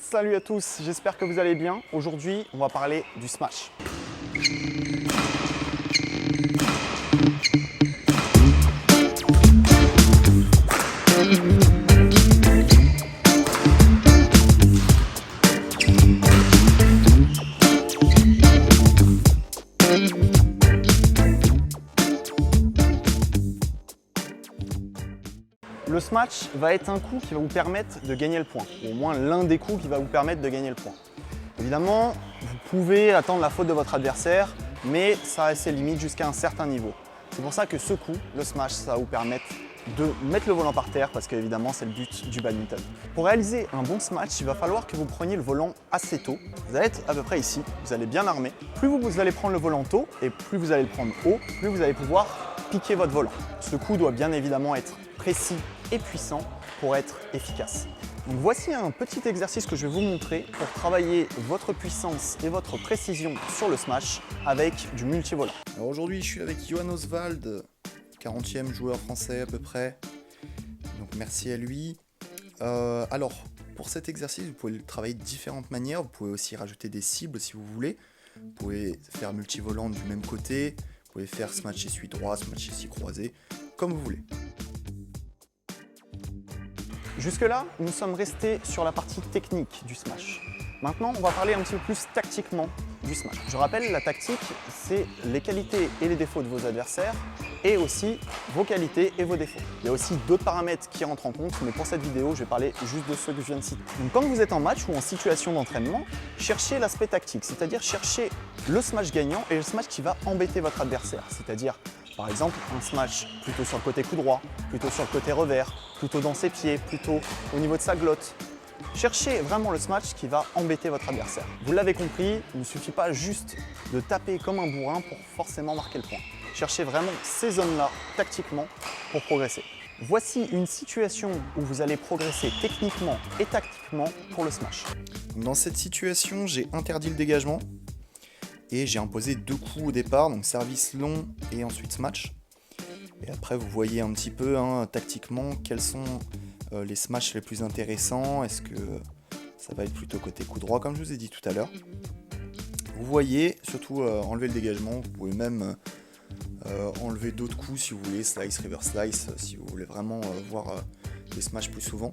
Salut à tous, j'espère que vous allez bien. Aujourd'hui, on va parler du smash. Le smash va être un coup qui va vous permettre de gagner le point, ou au moins l'un des coups qui va vous permettre de gagner le point. Évidemment, vous pouvez attendre la faute de votre adversaire, mais ça a ses limites jusqu'à un certain niveau. C'est pour ça que ce coup, le smash, ça va vous permettre de mettre le volant par terre, parce qu'évidemment, c'est le but du badminton. Pour réaliser un bon smash, il va falloir que vous preniez le volant assez tôt. Vous allez être à peu près ici, vous allez bien armé. Plus vous allez prendre le volant tôt, et plus vous allez le prendre haut, plus vous allez pouvoir piquer votre volant. Ce coup doit bien évidemment être précis et puissant pour être efficace. Donc voici un petit exercice que je vais vous montrer pour travailler votre puissance et votre précision sur le smash avec du multivolant. Alors aujourd'hui, je suis avec Johan Oswald, 40e joueur français à peu près. Donc merci à lui. Alors, pour cet exercice, vous pouvez le travailler de différentes manières. Vous pouvez aussi rajouter des cibles si vous voulez. Vous pouvez faire multivolant du même côté. Vous pouvez faire smash essuie droit, smash essuie croisé, comme vous voulez. Jusque-là, nous sommes restés sur la partie technique du smash. Maintenant, on va parler un petit peu plus tactiquement du smash. Je rappelle, la tactique, c'est les qualités et les défauts de vos adversaires et aussi vos qualités et vos défauts. Il y a aussi d'autres paramètres qui rentrent en compte, mais pour cette vidéo, je vais parler juste de ceux que je viens de citer. Donc, quand vous êtes en match ou en situation d'entraînement, cherchez l'aspect tactique, c'est-à-dire cherchez le smash gagnant et le smash qui va embêter votre adversaire, c'est-à-dire par exemple, un smash plutôt sur le côté coup droit, plutôt sur le côté revers, plutôt dans ses pieds, plutôt au niveau de sa glotte. Cherchez vraiment le smash qui va embêter votre adversaire. Vous l'avez compris, il ne suffit pas juste de taper comme un bourrin pour forcément marquer le point. Cherchez vraiment ces zones-là, tactiquement, pour progresser. Voici une situation où vous allez progresser techniquement et tactiquement pour le smash. Dans cette situation, j'ai interdit le dégagement. Et j'ai imposé 2 coups au départ, donc service long et ensuite smash. Et après vous voyez un petit peu tactiquement quels sont les smashs les plus intéressants. Est-ce que ça va être plutôt côté coup droit comme je vous ai dit tout à l'heure. Vous voyez, surtout enlever le dégagement, vous pouvez même enlever d'autres coups si vous voulez, slice, reverse slice, si vous voulez vraiment voir les smashs plus souvent.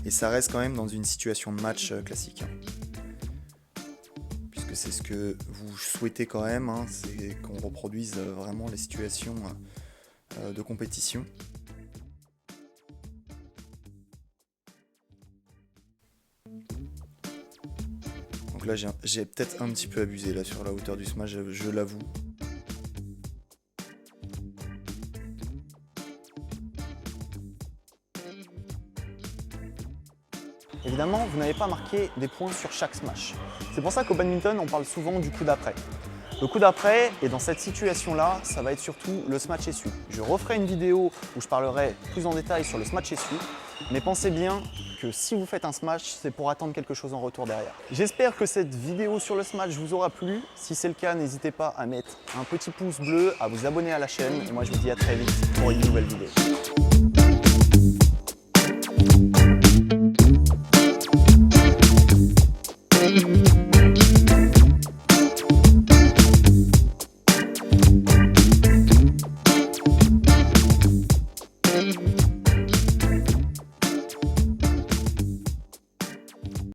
Et ça reste quand même dans une situation de match classique. Puisque c'est ce que vous souhaitez quand même, c'est qu'on reproduise vraiment les situations de compétition. Donc là j'ai peut-être un petit peu abusé là sur la hauteur du smash, je l'avoue. Évidemment, vous n'avez pas marqué des points sur chaque smash. C'est pour ça qu'au badminton, on parle souvent du coup d'après. Le coup d'après, et dans cette situation-là, ça va être surtout le smash essuie. Je referai une vidéo où je parlerai plus en détail sur le smash essuie, mais pensez bien que si vous faites un smash, c'est pour attendre quelque chose en retour derrière. J'espère que cette vidéo sur le smash vous aura plu. Si c'est le cas, n'hésitez pas à mettre un petit pouce bleu, à vous abonner à la chaîne, et moi je vous dis à très vite pour une nouvelle vidéo.